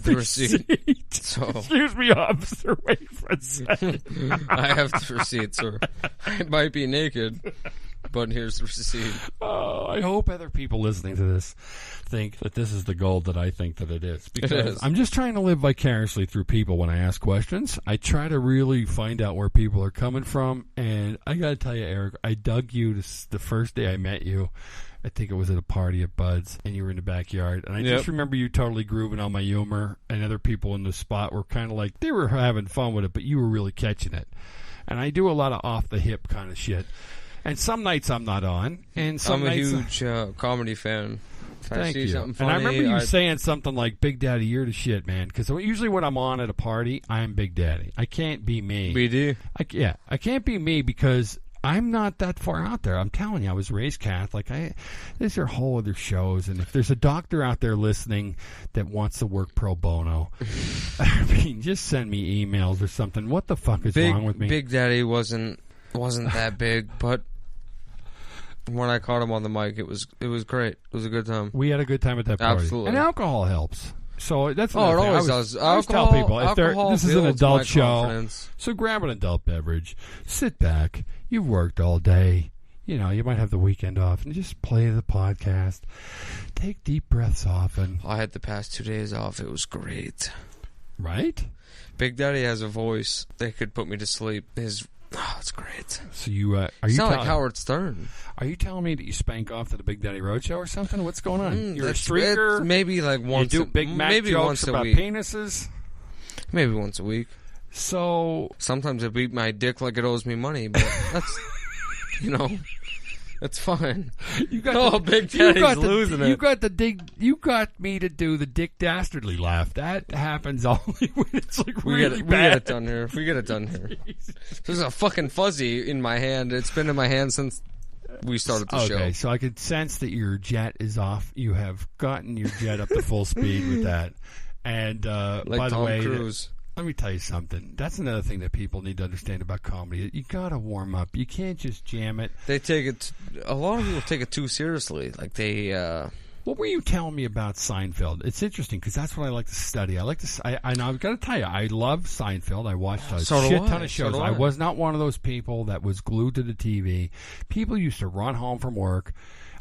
had the receipt. So excuse me, officer. Wait for a second. I have the receipt, sir. I might be naked, but here's the receipt. I hope other people listening to this think that this is the gold that I think that it is. Because It is. I'm just trying to live vicariously through people when I ask questions. I try to really find out where people are coming from. And I got to tell you, Eric, I dug you the first day I met you. I think it was at a party at Bud's, and you were in the backyard. And I just remember you totally grooving on my humor, and other people in the spot were kind of like, they were having fun with it, but you were really catching it. And I do a lot of off-the-hip kind of shit. And some nights I'm not on, and some I'm a nights... huge comedy fan. If I Thank see you. something funny, and I remember you saying something like, Big Daddy, you're the shit, man. Because usually when I'm on at a party, I'm Big Daddy. I can't be me. BD? I can't be me because... I'm not that far out there. I'm telling you, I was raised Catholic. These are whole other shows, and if there's a doctor out there listening that wants to work pro bono, I mean, just send me emails or something. What the fuck is wrong with me? Big Daddy wasn't that big, but when I caught him on the mic, it was great. It was a good time. We had a good time at that party. Absolutely. And alcohol helps. So that's it always does. does. I always tell people, if this is an adult show, confidence. So grab an adult beverage, sit back. You've worked all day. You know, you might have the weekend off, and just play the podcast. Take deep breaths often. I had the past 2 days off. It was great. Right? Big Daddy has a voice that could put me to sleep. It's great. So you are you sound like Howard Stern? Are you telling me that you spank off to the Big Daddy Roadshow or something? What's going on? You're a streaker. Maybe like once. You do Big Mac maybe jokes once about a week. penises. Maybe once a week. So sometimes I beat my dick like it owes me money, but that's that's fine. You got Big Daddy's losing it. You got me to do the Dick Dastardly laugh. That happens only when it's like really bad. We get it done here. We get it done here. There's a fucking fuzzy in my hand. It's been in my hand since we started the show. Okay, so I could sense that your jet is off. You have gotten your jet up to full speed with that. And by the way, Cruise. Let me tell you something. That's another thing that people need to understand about comedy. You got to warm up. You can't just jam it. They take it. A lot of people take it too seriously. Like they. What were you telling me about Seinfeld? It's interesting because that's what I like to study. And I've got to tell you, I love Seinfeld. I watched a shit ton of shows. I was not one of those people that was glued to the TV. People used to run home from work.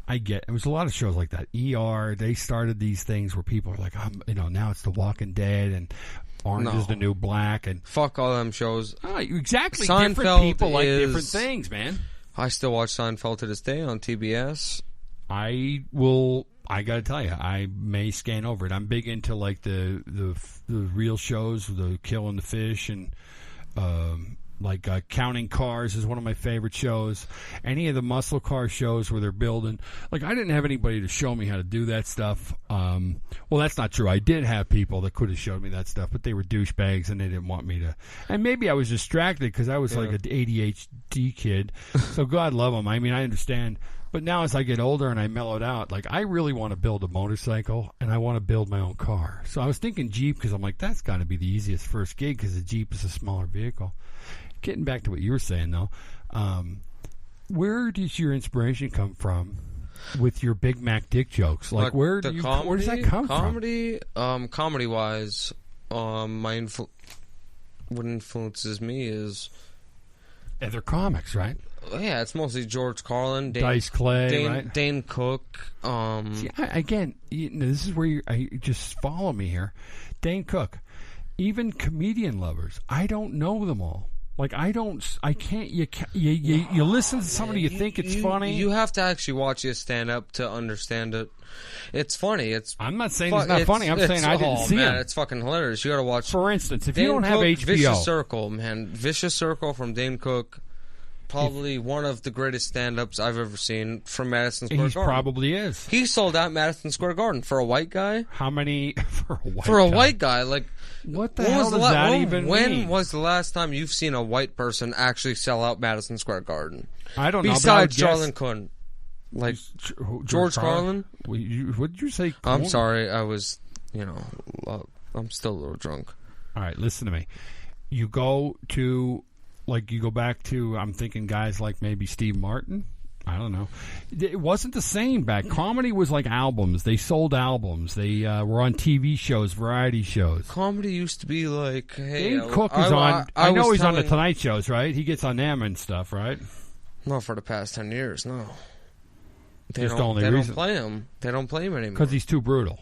It was a lot of shows like that. ER, they started these things where people are like, now it's The Walking Dead and Orange is the New Black. And fuck all them shows. Exactly. Seinfeld different people like different things, man. I still watch Seinfeld to this day on TBS. I got to tell you, I may scan over it. I'm big into like the real shows, the Killing the Fish, and Counting Cars is one of my favorite shows. Any of the muscle car shows where they're building. Like, I didn't have anybody to show me how to do that stuff. Well, that's not true. I did have people that could have showed me that stuff, but they were douchebags and they didn't want me to. And maybe I was distracted because I was like an ADHD kid. So God love them. I mean, I understand. But now as I get older and I mellowed out, like, I really want to build a motorcycle and I want to build my own car. So I was thinking Jeep because I'm like, that's got to be the easiest first gig because the Jeep is a smaller vehicle. Getting back to what you were saying, though, where does your inspiration come from with your Big Mac dick jokes? Like, where does that come from? Comedy-wise, what influences me is... They're comics, right? Yeah, it's mostly George Carlin, Dice Clay, right? Dane Cook. See, again, this is where you just follow me here. Dane Cook. Even comedian lovers, I don't know them all. Like, I can't, you listen to somebody, you think it's funny. You have to actually watch his stand-up to understand it. It's funny. I'm not saying it's not funny. I'm saying I didn't see it. It's fucking hilarious. You got to watch. For instance, if you don't have HBO. Vicious Circle, man. Vicious Circle from Dane Cook. Probably one of the greatest stand-ups I've ever seen from Madison Square Garden. He probably is. He sold out Madison Square Garden for a white guy. How many for a white guy? Like, what the hell does that even mean? When was the last time you've seen a white person actually sell out Madison Square Garden? I don't know. Besides Charlene Coon, like George Carlin. What did you say? I'm sorry. I was, I'm still a little drunk. All right, listen to me. You go back to, I'm thinking guys like maybe Steve Martin. I don't know. It wasn't the same back. Comedy was like albums. They sold albums. They were on TV shows, variety shows. Comedy used to be like, hey, Dane Cook is on. I know he's on the Tonight Shows, right? He gets on them and stuff, right? Not for the past 10 years, no. They Just don't, only they reason. don't play him. They don't play him anymore. Because he's too brutal.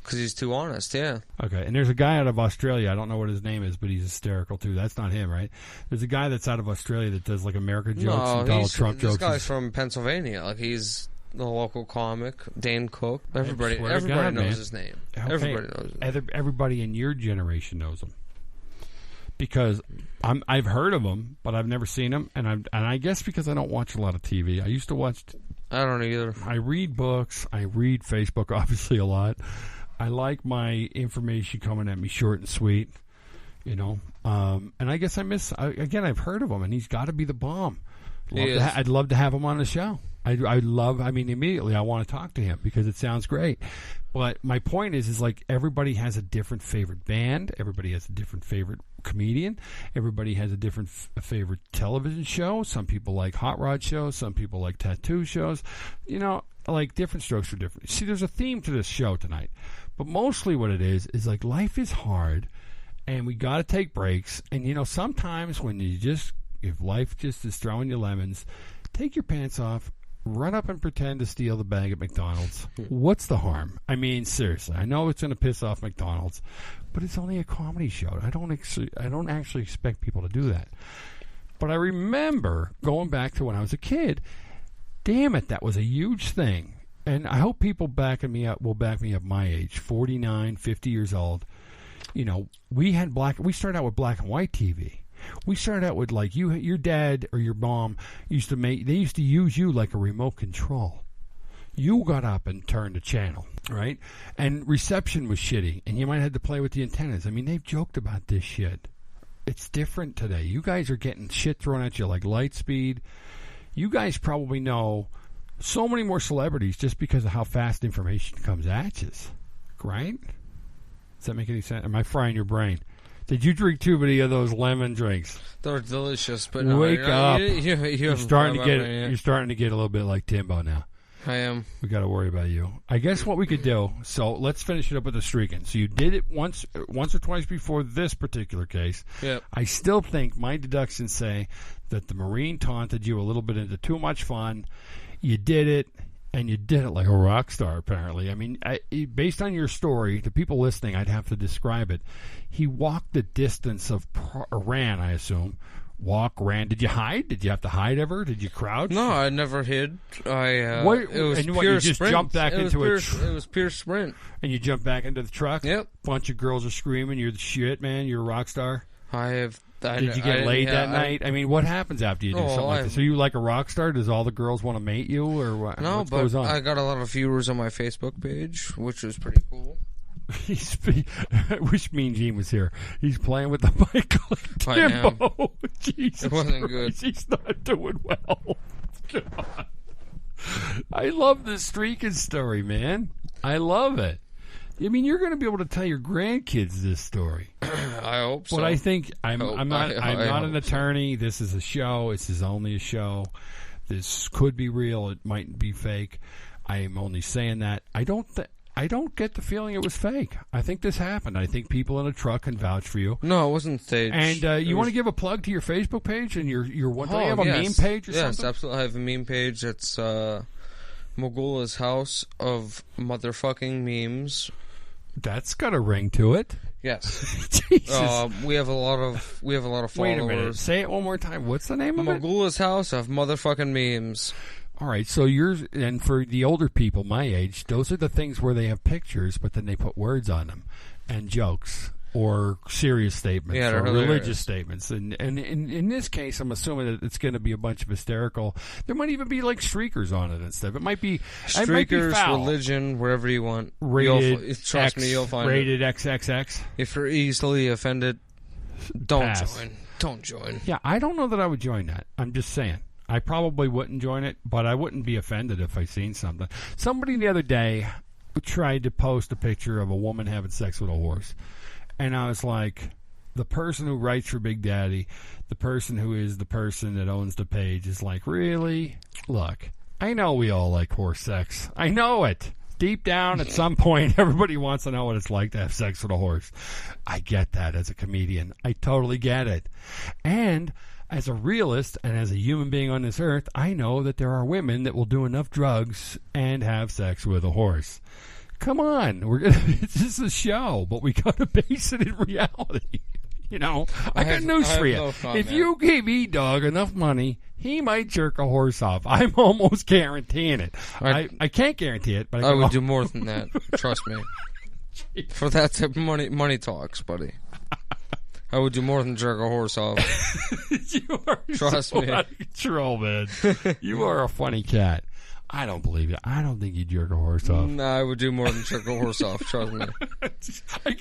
Because he's too honest, yeah. Okay, and there's a guy out of Australia. I don't know what his name is, but he's hysterical too. That's not him, right? There's a guy that's out of Australia that does like America jokes and Donald Trump jokes. This guy's from Pennsylvania. Like, he's the local comic, Dane Cook. Everybody knows his name. Okay. Everybody knows his name. Everybody in your generation knows him. Because I've heard of him, but I've never seen him, and I guess because I don't watch a lot of TV. I used to watch. I don't either. I read books. I read Facebook, obviously, a lot. I like my information coming at me short and sweet, you know. And I guess again, I've heard of him, and he's got to be the bomb. I'd love to have him on the show. Immediately I want to talk to him because it sounds great. But my point is like everybody has a different favorite band. Everybody has a different favorite comedian. Everybody has a different favorite television show. Some people like hot rod shows. Some people like tattoo shows. You know, like different strokes for different. See, there's a theme to this show tonight. But mostly what it is like life is hard and we got to take breaks. And, you know, sometimes when if life just is throwing you lemons, take your pants off, run up and pretend to steal the bag at McDonald's. What's the harm? I mean, seriously, I know it's going to piss off McDonald's, but it's only a comedy show. I don't actually expect people to do that. But I remember going back to when I was a kid, damn it, that was a huge thing. And I hope people will back me up my age, 49, 50 years old. You know, we started out with black and white TV. We started out with like your dad or your mom they used to use you like a remote control. You got up and turned the channel, right? And reception was shitty, and you might have to play with the antennas. I mean, they've joked about this shit. It's different today. You guys are getting shit thrown at you like light speed. You guys probably know so many more celebrities just because of how fast information comes at you, right? Does that make any sense? Am I frying your brain? Did you drink too many of those lemon drinks? They're delicious, but wake up. You're starting to get a little bit like Timbo now. I am. We got to worry about you. I guess what we could do. So let's finish it up with the streaking. So you did it once or twice before this particular case. Yep. I still think my deductions say that the Marine taunted you a little bit into too much fun. You did it. And you did it like a rock star, apparently. I mean, based on your story, to people listening, I'd have to describe it. He walked the distance of ran, I assume. Ran. Did you hide? Did you have to hide ever? Did you crouch? No, I never hid. It was and pure you just sprint. jumped back into it was pure sprint. And you jumped back into the truck? Yep. Bunch of girls are screaming, you're the shit, man, you're a rock star? Did you get laid that night? I mean, what happens after you do something like this? Are you like a rock star? Does all the girls want to mate you, or what? No, what goes on? I got a lot of viewers on my Facebook page, which was pretty cool. Wish Mean Gene was here. He's playing with the mic like Timbo. Jesus it wasn't Christ, good. He's not doing well. God. I love this streaking story, man. I love it. I mean, you're going to be able to tell your grandkids this story. I hope so. But I think I'm not an attorney. So. This is a show. This is only a show. This could be real. It might be fake. I am only saying that. I don't get the feeling it was fake. I think this happened. I think people in a truck can vouch for you. No, it wasn't staged. And you want to give a plug to your Facebook page and your what? Do you have a meme page or something? Yes, absolutely. I have a meme page. It's Mogula's House of Motherfucking Memes. That's got a ring to it. Yes. Jesus. We have a lot of followers. Wait a minute. Say it one more time. What's the name of it? Mogula's House of Motherfucking Memes. All right, so and for the older people my age, those are the things where they have pictures, but then they put words on them and jokes or serious statements or religious statements. And in this case, I'm assuming that it's going to be a bunch of hysterical. There might even be like streakers on it and stuff. It might be streakers, might be foul. Religion, wherever you want. Trust me, you'll find rated it. XXX. If you're easily offended, don't Pass. join. Don't join. Yeah, I don't know that I would join that. I'm just saying. I probably wouldn't join it, but I wouldn't be offended if I seen something. Somebody the other day tried to post a picture of a woman having sex with a horse. And I was like, the person who writes for Big Daddy, the person who is the person that owns the page, is like, really? Look, I know we all like horse sex. I know it. Deep down, at some point, everybody wants to know what it's like to have sex with a horse. I get that as a comedian. I totally get it. And as a realist and as a human being on this earth, I know that there are women that will do enough drugs and have sex with a horse. Come on. It's just a show, but we got to base it in reality. You know, I got news for you. No comment. If you gave E-Dog enough money, he might jerk a horse off. I'm almost guaranteeing it. I can't guarantee it, but I would do more than that. Trust me. For that type of money talks, buddy. I would do more than jerk a horse off. You are Trust so me. out of control, man. You are a funny cat. I don't believe you. I don't think you jerk a horse off. No, I would do more than jerk a horse off. Trust me.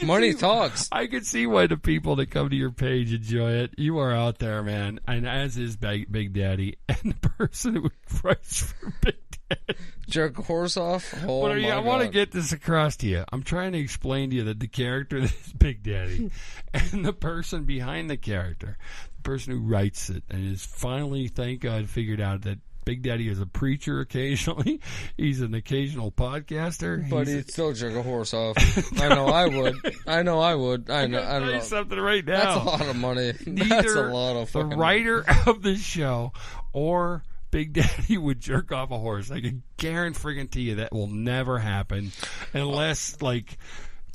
Money talks. I can see why the people that come to your page enjoy it. You are out there, man, and as is Big Daddy, and the person who writes for Big Daddy. Jerk a horse off? Oh, But my I want to God. get this across to you. I'm trying to explain to you that the character that is Big Daddy and the person behind the character, the person who writes it, and is finally, thank God, figured out that Big Daddy is a preacher occasionally. He's an occasional podcaster. But he'd still jerk a horse off. I know I would. I know I would. I know. I I'll tell don't you know. something right now. That's a lot of money. That's a Neither lot of the fucking writer of the show or Big Daddy would jerk off a horse. I can guarantee you that will never happen unless, like,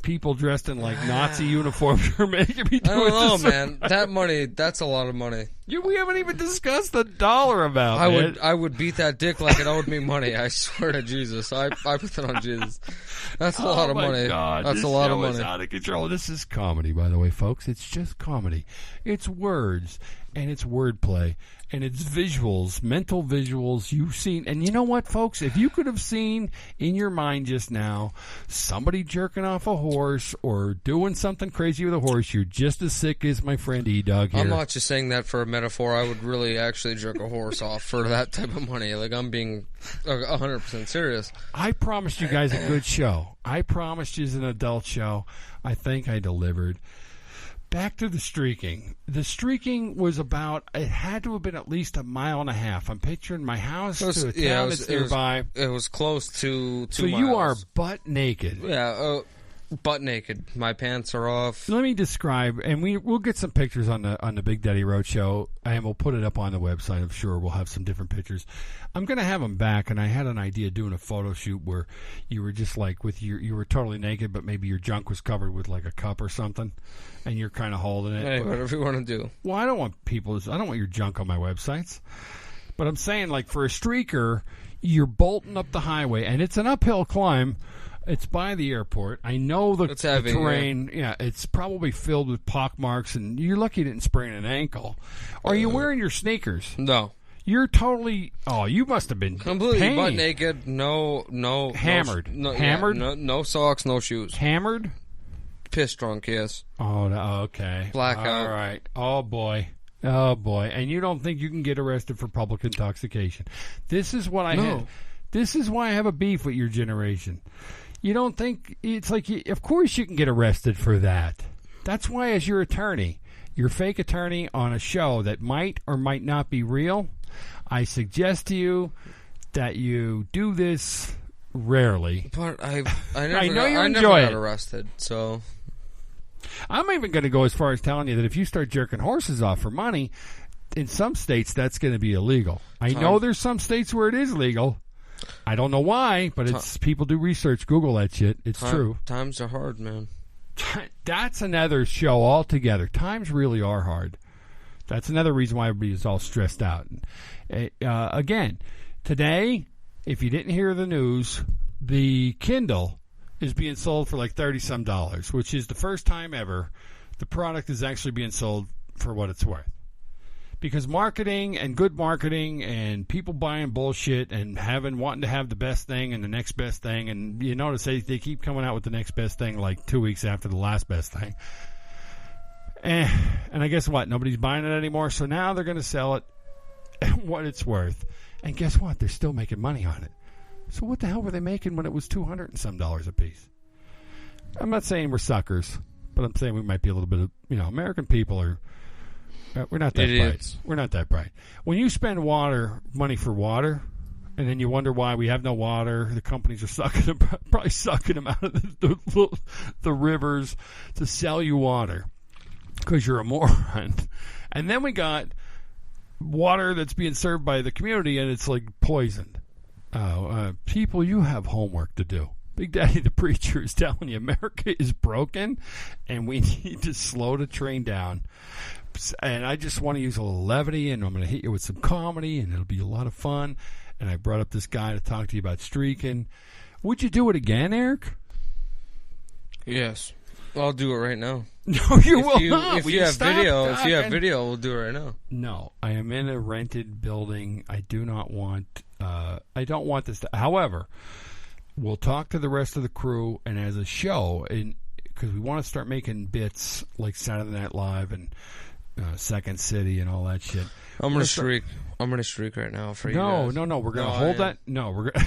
people dressed in, like, Nazi uniforms are making me do I don't know, this. man. That money, that's a lot of money. We haven't even discussed the dollar amount, man. I would beat that dick like it owed me money. I swear to Jesus. I put it on Jesus. That's a lot of my money. God, That's this a lot of show is money. out of control. This is comedy, by the way, folks. It's just comedy. It's words, and it's wordplay, and it's visuals, mental visuals you've seen. And you know what, folks? If you could have seen in your mind just now somebody jerking off a horse or doing something crazy with a horse, you're just as sick as my friend E-Dog here. I'm not just saying that for a metaphor. I would really actually jerk a horse off for that type of money. Like, I'm being 100% serious. I promised you guys a good show. I promised you an adult show. I think I delivered. Back to the streaking. The streaking was about, it had to have been at least 1.5 miles. I'm picturing my house to a town that's nearby. It was close to 2 So miles. you are butt naked. Yeah, butt naked. My pants are off. Let me describe, and we'll get some pictures on the Big Daddy Road Show, and we'll put it up on the website. I'm sure we'll have some different pictures. I'm going to have them back, and I had an idea of doing a photo shoot where you were just like you were totally naked, but maybe your junk was covered with like a cup or something, and you're kind of holding it. Hey, whatever you want to do. Well, I don't want your junk on my websites. But I'm saying, like, for a streaker, you're bolting up the highway, and it's an uphill climb. It's by the airport. I know the heavy, terrain. Yeah, it's probably filled with pock marks, and you're lucky you didn't sprain an ankle. Are you wearing your sneakers? No. You're totally. Oh, you must have been Completely pained. butt naked. No. Hammered. Hammered? No socks, no shoes. Hammered? Piss drunk, yes. Oh, okay. Blackout. All right. Oh, boy. Oh, boy. And you don't think you can get arrested for public intoxication. This is what I had. This is why I have a beef with your generation. You don't think it's like, of course you can get arrested for that. That's why, as your attorney, your fake attorney on a show that might or might not be real, I suggest to you that you do this rarely. But I enjoy never got it. arrested, so. I'm even going to go as far as telling you that if you start jerking horses off for money, in some states that's going to be illegal. I know there's some states where it is legal. I don't know why, but it's people do research. Google that shit. It's true. Times are hard, man. That's another show altogether. Times really are hard. That's another reason why everybody is all stressed out. Again, today, if you didn't hear the news, the Kindle is being sold for like $30-some, which is the first time ever the product is actually being sold for what it's worth. Because marketing and good marketing and people buying bullshit and wanting to have the best thing and the next best thing, and you notice they keep coming out with the next best thing like 2 weeks after the last best thing. And I guess what? Nobody's buying it anymore, so now they're going to sell it at what it's worth. And guess what? They're still making money on it. So what the hell were they making when it was $200 and some a piece? I'm not saying we're suckers. but I'm saying we might be a little bit of, American people are, we're not that idiots. bright. We're not that bright. When you spend money for water, and then you wonder why we have no water, the companies are probably sucking them out of the rivers to sell you water because you're a moron. And then we got water that's being served by the community, and it's like poisoned. People, you have homework to do. Big Daddy the Preacher is telling you America is broken, and we need to slow the train down. And I just want to use a little levity, and I'm going to hit you with some comedy, and it'll be a lot of fun. And I brought up this guy to talk to you about streaking. Would you do it again, Eric? Yes. I'll do it right now. No, you will not. If you have video, we'll do it right now. No, I am in a rented building. I do not want. I don't want this. However, we'll talk to the rest of the crew, and as a show, because we want to start making bits like Saturday Night Live and Second City and all that shit. I'm gonna streak. I'm gonna streak right now for you guys. No. We're gonna hold that. No, we're gonna.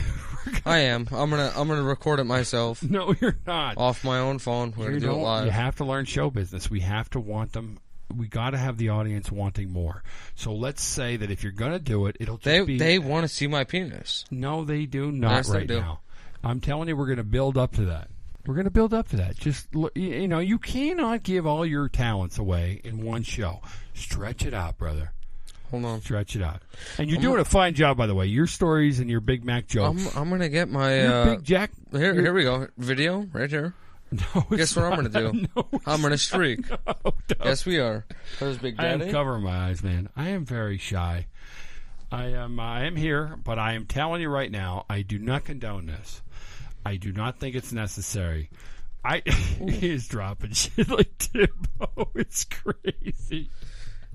I am. I'm gonna record it myself. No, you're not. Off my own phone. We're gonna do it live. You have to learn show business. We have to want them. We got to have the audience wanting more. So let's say that if you're gonna do it, it'll just be. They want to see my penis. No, they do not right now. I'm telling you, we're gonna build up to that. We're going to build up to that. Just, you cannot give all your talents away in one show. Stretch it out, brother. Hold on. Stretch it out. And you're doing a fine job, by the way. Your stories and your Big Mac jokes. I'm going to get my... Big Jack... Here we go. Video, right here. No, guess what I'm going to do? No, I'm going to streak. No. Yes, we are. There's Big Daddy. I am covering my eyes, man. I am very shy. I am here, but I am telling you right now, I do not condone this. I do not think it's necessary. He is dropping shit like Timbo. It's crazy.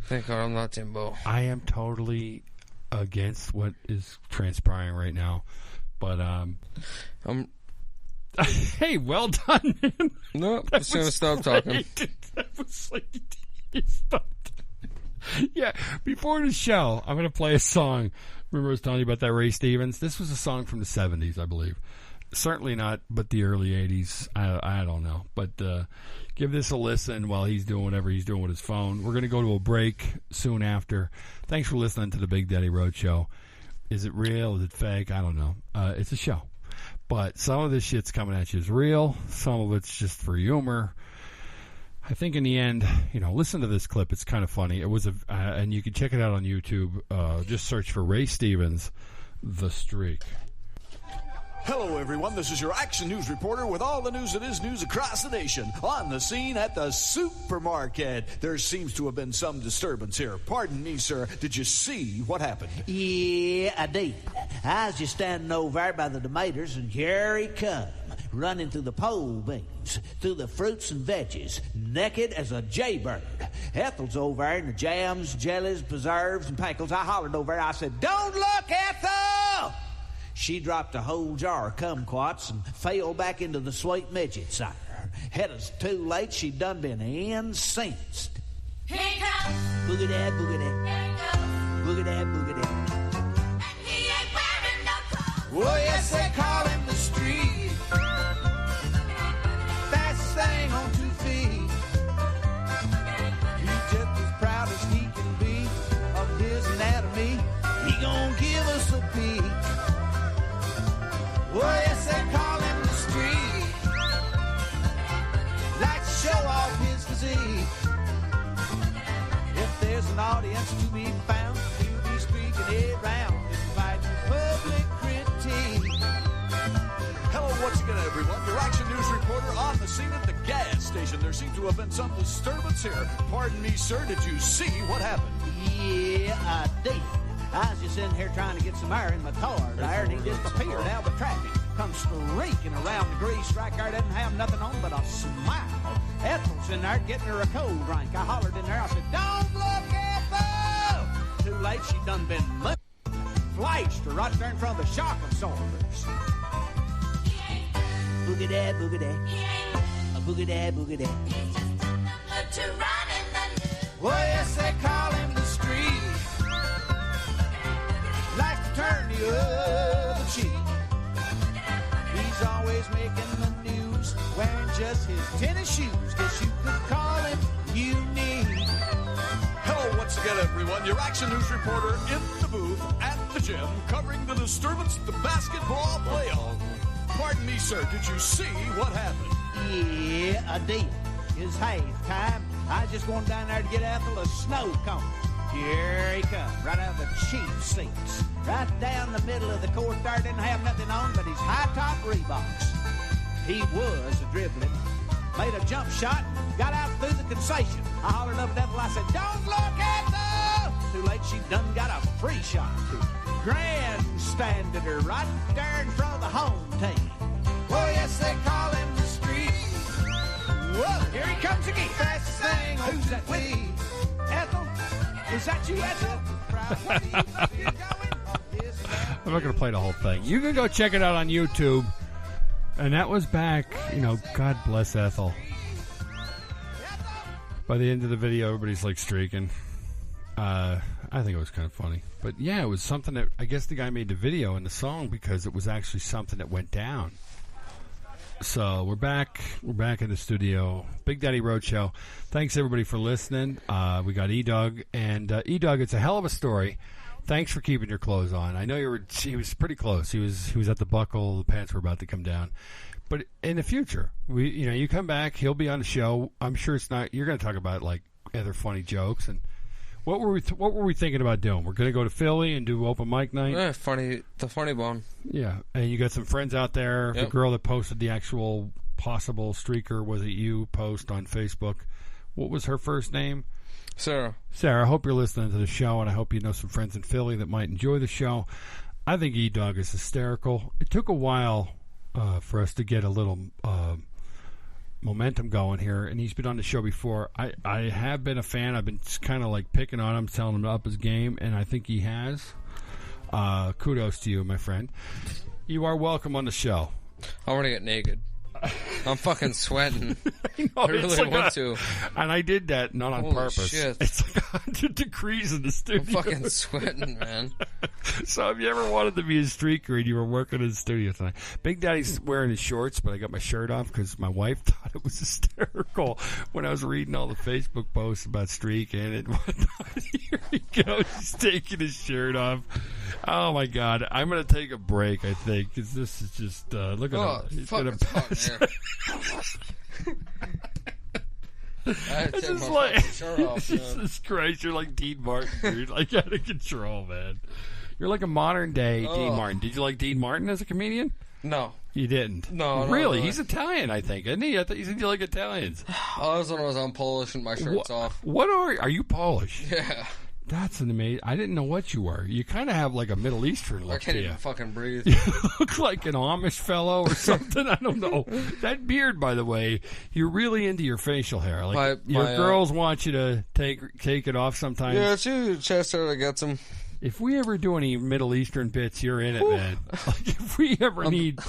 Thank God I'm not Timbo. I am totally against what is transpiring right now. But, hey, well done, man. No, I'm just going to stop talking. That was like... Yeah, before the show, I'm going to play a song. Remember I was telling you about that Ray Stevens? This was a song from the 70s, I believe. Certainly not, but the early 80s. I don't know. But give this a listen while he's doing whatever he's doing with his phone. We're going to go to a break soon after. Thanks for listening to the Big Daddy Road Show. Is it real? Is it fake? I don't know. It's a show. But some of this shit's coming at you is real. Some of it's just for humor. I think in the end, listen to this clip. It's kind of funny. It was and you can check it out on YouTube. Just search for Ray Stevens, The Streak. Hello, everyone. This is your Action News reporter with all the news that is news across the nation. On the scene at the supermarket. There seems to have been some disturbance here. Pardon me, sir. Did you see what happened? Yeah, I did. I was just standing over there by the tomatoes, and here he come, running through the pole beans, through the fruits and veggies, naked as a jaybird. Ethel's over there in the jams, jellies, preserves, and pickles. I hollered over there. I said, "Don't look, Ethel!" She dropped a whole jar of kumquats and fell back into the sweet midget cider. Had us too late, she done been incensed. Here he comes. Boogie dad, boogie dad. Here he goes. Boogie dad, boogie dad. And he ain't wearing no clothes. Oh, yes, they call him the Streak. Fastest thing on 2 feet. He's just as proud as he can be of his anatomy. He gon' give us a peek. Oh, yes, they call him the Streak. Like to show off his physique. If there's an audience to be found, he'll be streaking it round, inviting public critique. Hello, once again, everyone. Your Action News reporter on the scene at the gas station. There seems to have been some disturbance here. Pardon me, sir. Did you see what happened? Yeah, I did. I was just sitting here trying to get some air in my car there, and he disappeared out of the traffic. Come streaking around the grease strike there, didn't have nothing on but a smile. Ethel's in there getting her a cold drink. I hollered in there, I said, "Don't look, Ethel!" Too late, she done been lit. Flashed her right there in front of the shock absorbers. Boogie dad, boogie dad. He ain't. A boogie dad, boogie dad. He's just a to run in the news. Well, yes, they call him the Streak. Likes to turn the other cheek. He's always making the news, wearing just his tennis shoes. Guess you could call him unique. Hello once again, everyone. Your Action News reporter in the booth at the gym covering the disturbance at the basketball playoff. Pardon me, sir. Did you see what happened? Yeah, I did. It's halftime. I was just going down there to get Ethel a snow cone. Here he comes, right out of the cheap seats. Right down the middle of the court there, didn't have nothing on but his high-top Reeboks. He was dribbling, made a jump shot, got out through the concession. I hollered up at Ethel, I said, "Don't look, Ethel!" Too late, she done got a free shot, too. Grandstanded her right there in front of the home team. Well, yes, they call him the street. Whoa, here he comes again. Fastest thing. Who's that with you? Ethel? Is that you, Ethel? I'm not going to play the whole thing. You can go check it out on YouTube. And that was back, God bless Ethel. By the end of the video, everybody's like streaking. I think it was kind of funny. But yeah, it was something that, I guess the guy made the video and the song because it was actually something that went down. So we're back. We're back in the studio. Big Daddy Roadshow. Thanks everybody for listening. We got E-Dog. And E-Dog, it's a hell of a story. Thanks for keeping your clothes on. I know he was pretty close. He was at the buckle. The pants were about to come down. But in the future, you come back. He'll be on the show. I'm sure it's not. You're going to talk about like other funny jokes and what were we thinking about doing? We're going to go to Philly and do open mic night. Yeah, the funny bone. Yeah, and you got some friends out there. Yep. The girl that posted the actual possible streaker, was it you? Post on Facebook. What was her first name? Sarah, I hope you're listening to the show, and I hope you know some friends in Philly that might enjoy the show. I think E-Dog is hysterical. It took a while for us to get a little momentum going here, and he's been on the show before. I have been a fan. I've been kind of like picking on him, telling him to up his game, and I think he has. Kudos to you, my friend. You are welcome on the show. I want to get naked. I'm fucking sweating. I really want to. And I did that not on Holy purpose. shit. It's like 100 degrees in the studio. I'm fucking sweating, man. So if you ever wanted to be a streaker and you were working in the studio tonight, Big Daddy's wearing his shorts, but I got my shirt off because my wife thought it was hysterical when I was reading all the Facebook posts about streaking and whatnot. Here he goes. He's taking his shirt off. Oh, my God. I'm going to take a break, I think, because this is just, look at him. He's going to pass. This is my like, fucking shirt off, man. Jesus Christ, you're like Dean Martin, dude. Like, out of control, man. You're like a modern-day Dean Martin. Did you like Dean Martin as a comedian? No. You didn't? No. Really? No. He's Italian, I think, isn't he? I thought you said you like Italians. I was when I was on Polish and my shirt's off. What are you Polish? Yeah. That's an amazing. I didn't know what you were. You kind of have like a Middle Eastern look I can't to you. even fucking breathe. You look like an Amish fellow or something. I don't know. That beard, by the way, you're really into your facial hair. Like your girls want you to take it off sometimes. Yeah, it's usually Chester that gets them. If we ever do any Middle Eastern bits, you're in it, man. Like if we ever need.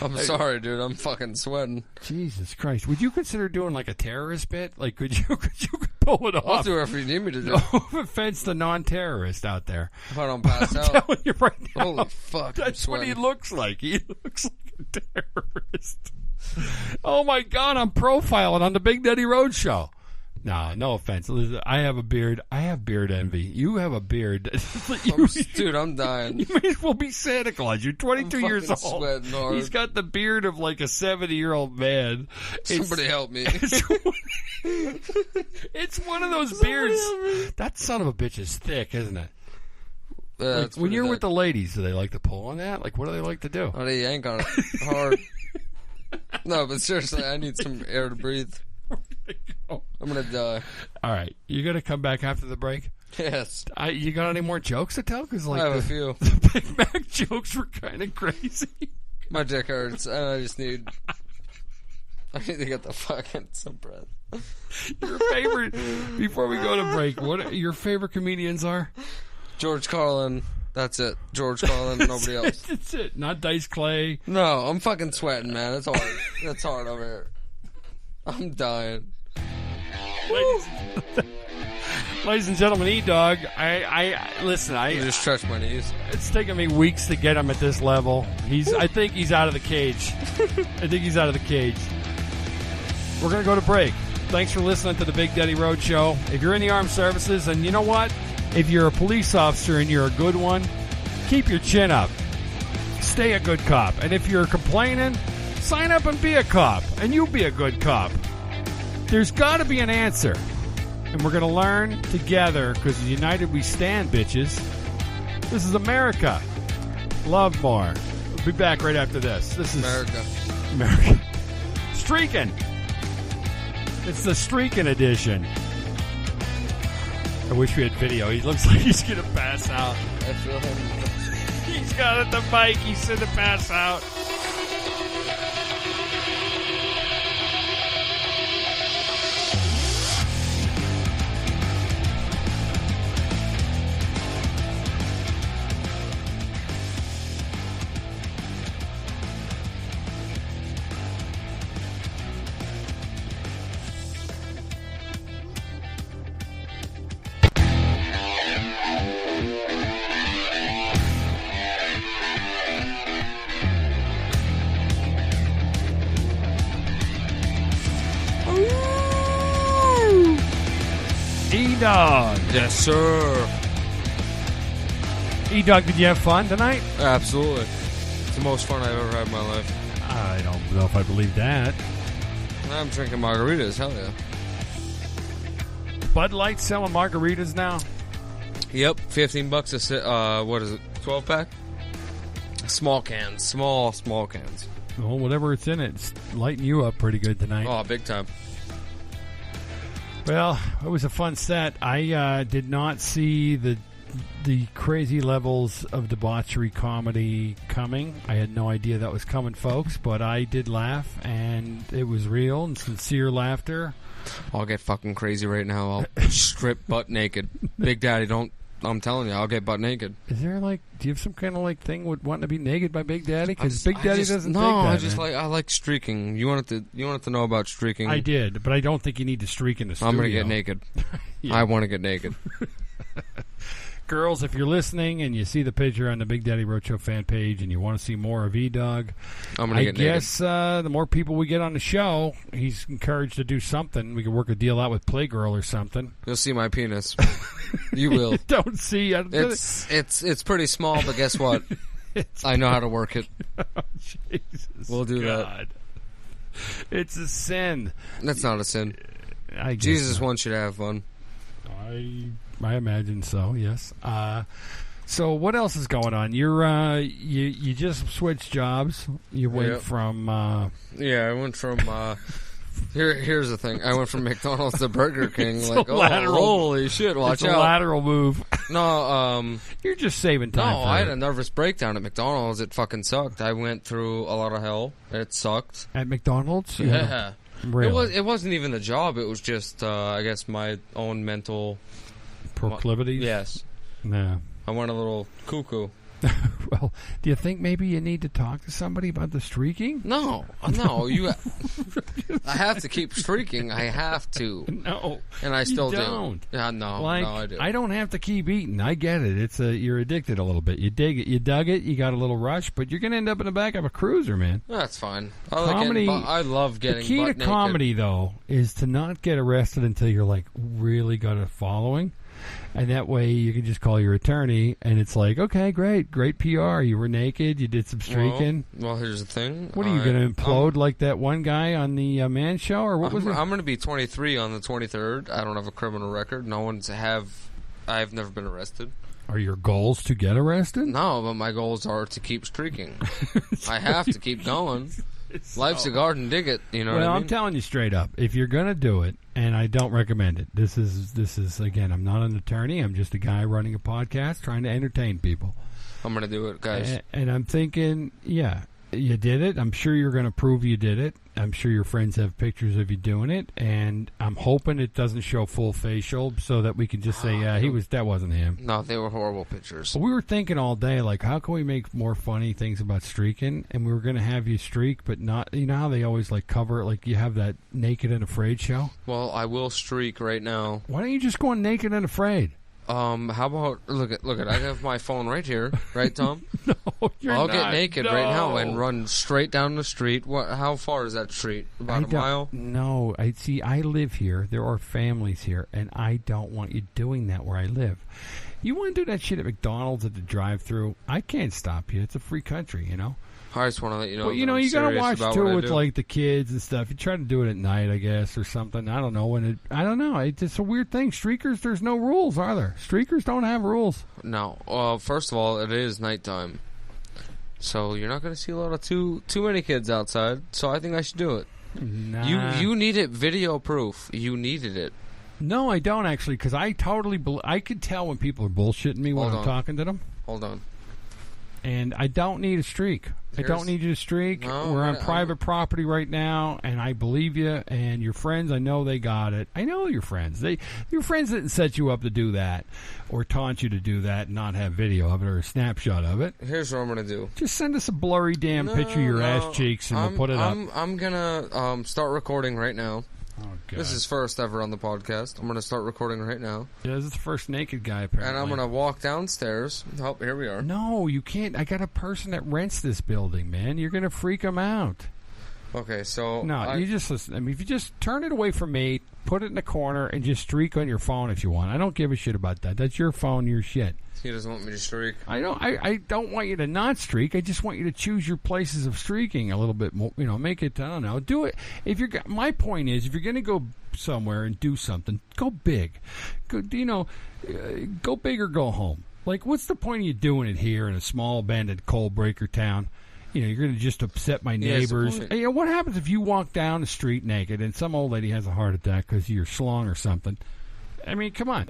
I'm sorry, dude. I'm fucking sweating. Jesus Christ! Would you consider doing like a terrorist bit? Like, could you pull it off? I'll do it if you need me to do. No offense to non-terrorists out there. If I don't pass I'm out. telling you right now. Holy fuck! That's what he looks like. He looks like a terrorist. Oh my God! I'm profiling on the Big Daddy Roadshow. No offense. Listen, I have a beard. I have beard envy. You have a beard. Dude, I'm dying. You may as well be Santa Claus. You're 22 years old. Sweating hard. He's got the beard of like a 70-year-old man. Somebody help me. It's one of those beards. That son of a bitch is thick, isn't it? Like, when you're with the ladies, do they like to pull on that? Like, what do they like to do? Oh, they yank on it hard. No, but seriously, I need some air to breathe. I'm gonna die. All right, you gonna come back after the break? Yes. You got any more jokes to tell? Because like I have a few. The Big Mac jokes were kind of crazy. My dick hurts, and I need to get the fucking some breath. Your favorite? Before we go to break, what your favorite comedians are? George Carlin. That's it. George Carlin. Nobody else. That's it. Not Dice Clay. No, I'm fucking sweating, man. It's hard. It's hard over here. I'm dying. Ladies and gentlemen, E-Dog, I listen. I just stretch my knees. It's taken me weeks to get him at this level. I think he's out of the cage. I think he's out of the cage. We're going to go to break. Thanks for listening to the Big Daddy Road Show. If you're in the armed services, and you know what? If you're a police officer and you're a good one, keep your chin up. Stay a good cop. And if you're complaining, sign up and be a cop. And you be a good cop. There's got to be an answer. And we're going to learn together, because united we stand, bitches. This is America. Love more. We'll be back right after this. This is America. Streaking. It's the Streaking edition. I wish we had video. He looks like he's going to pass out. I feel him. He's got at the mic. He's going to pass out. E-Dog. Yes, sir. E-Dog, did you have fun tonight? Absolutely. It's the most fun I've ever had in my life. I don't know if I believe that. I'm drinking margaritas. Hell yeah. Bud Light selling margaritas now? Yep, $15 a sit. What is it? 12-pack? Small cans. Small cans. Well, whatever it's in it, it's lighting you up pretty good tonight. Oh, big time. Well, it was a fun set. I did not see the crazy levels of debauchery comedy coming. I had no idea that was coming, folks, but I did laugh, and it was real and sincere laughter. I'll get fucking crazy right now. I'll strip butt naked. Big Daddy, don't. I'm telling you, I'll get butt naked. Is there do you have some kind of thing with wanting to be naked by Big Daddy? Because Big Daddy doesn't no, dig that, I just man. I like streaking. You wanted to know about streaking. I did, but I don't think you need to streak in the studio. I'm gonna get naked. Yeah. I want to get naked. Girls, if you're listening and you see the picture on the Big Daddy Roadshow fan page and you want to see more of E-Dog, I'm gonna get naked. I guess the more people we get on the show, he's encouraged to do something. We could work a deal out with Playgirl or something. You'll see my penis. You will. You don't see. It's pretty small, but guess what? I know how to work it. Oh, Jesus We'll do God. It's a sin. That's not a sin. I guess Jesus not. one should have fun. I imagine so. Yes. So what else is going on? You're you just switched jobs. You went Yep. from Yeah, I went from. Here's the thing. I went from McDonald's to Burger King. It's Like, a lateral- holy shit! Watch it's a out. lateral move. No, You're just saving no. time. for I had it. a nervous breakdown at McDonald's. It fucking sucked. I went through a lot of hell. It sucked. At McDonald's. You had a- Yeah. Really? It wasn't even the job. It was just, I guess, my own mental. Proclivities. Yes. No. I went a little cuckoo. Well, do you think maybe you need to talk to somebody about the streaking? No. You. I have to keep streaking. I have to, No. and I still don't. do. Yeah, no, Like, no, I do. I don't have to keep eating. I get it. It's you're addicted a little bit. You dig it. You dug it. You got a little rush, but you're gonna end up in the back of a cruiser, man. That's fine. Comedy- I love getting. The key to butt naked. comedy, though, is to not get arrested until you're like really got a following, and that way you can just call your attorney, and it's like, okay, great PR. You were naked. You did some streaking. Well, here's the thing. What are you going to implode like that one guy on the Man Show, or what was it? I'm going to be 23 on the 23rd. I don't have a criminal record. I've never been arrested. Are your goals to get arrested? No, but my goals are to keep streaking. I have to keep going. Life's a garden, dig it. You know Well, what I mean? I'm telling you straight up, if you're going to do it, and I don't recommend it. This is again, I'm not an attorney. I'm just a guy running a podcast trying to entertain people. I'm going to do it, guys. And I'm thinking, yeah, you did it. I'm sure you're going to prove you did it. I'm sure your friends have pictures of you doing it, and I'm hoping it doesn't show full facial so that we can just say, yeah, that wasn't him. No, they were horrible pictures. But we were thinking all day, like, how can we make more funny things about streaking? And we were going to have you streak, but not, you know how they always, like, cover it, like you have that Naked and Afraid show? Well, I will streak right now. Why don't you just go on Naked and Afraid? How about look at I have my phone right here, right, Tom? No, you're I'll not. get naked right now and No. run straight down the street. How far is that street? About a mile? No, I live here. There are families here, and I don't want you doing that where I live. You want to do that shit at McDonald's at the drive-thru? I can't stop you. It's a free country, you know. I just want to let you know. Well, you that know, I'm you gotta serious watch about too what I with do. like the kids and stuff. You try to do it at night, I guess, or something. I don't know I don't know. It's a weird thing. Streakers, there's no rules, are there? Streakers don't have rules. No. First of all, it is nighttime, so you're not going to see a lot of too many kids outside. So I think I should do it. Nah. You need it video proof. You needed it. No, I don't actually, because I totally I could tell when people are bullshitting me when Hold I'm on. talking to them. Hold on. And I don't need a streak. I Here's- don't need you to streak. No, We're on I- private property right now, and I believe you. And your friends, I know they got it. I know your friends. Your friends didn't set you up to do that, or taunt you to do that, and not have video of it or a snapshot of it. Here's what I'm going to do. Just send us a blurry damn picture of your ass cheeks, and we'll put it up. I'm gonna start recording right now. Oh, God. This is first ever on the podcast. I'm gonna start recording right now, Yeah, this is the first naked guy, apparently. and I'm gonna walk downstairs. Oh, here we are. No, you can't. I got a person that rents this building, man. You're gonna freak them out. Okay, so No, you just listen. I mean, if you just turn it away from me, put it in the corner, and just streak on your phone if you want. I don't give a shit about that. That's your phone, your shit. he doesn't want me to streak. I don't want you to not streak. I just want you to choose your places of streaking a little bit more. You know, make it. I don't know. Do it. If you're. My point is, if you're going to go somewhere and do something, go big. Go. Go big or go home. Like, what's the point of you doing it here in a small abandoned coal breaker town? You know, you're going to just upset my Yeah, it's the neighbors. point. You know, what happens if you walk down the street naked and some old lady has a heart attack because you're slung or something? I mean, come on.